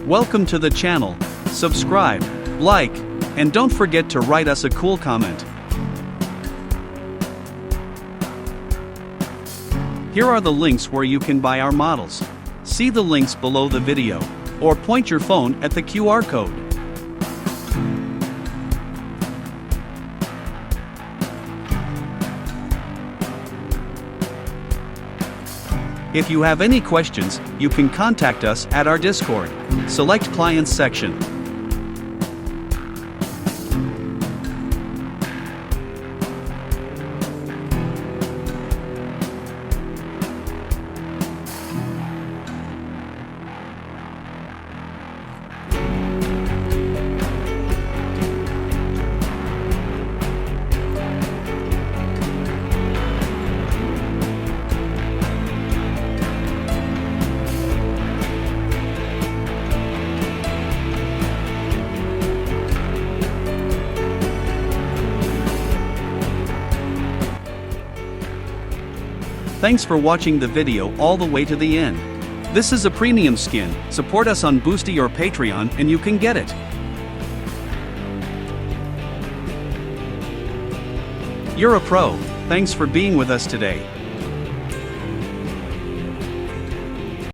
Welcome to the channel. Subscribe, like, and don't forget to write us a cool comment. Here are the links where you can buy our models. See the links below the video, or point your phone at the QR code. If you have any questions, you can contact us at our Discord. Select Clients section. Thanks for watching the video all the way to the end. This is a premium skin. Support us on Boosty or Patreon and you can get it. You're a pro. Thanks for being with us today.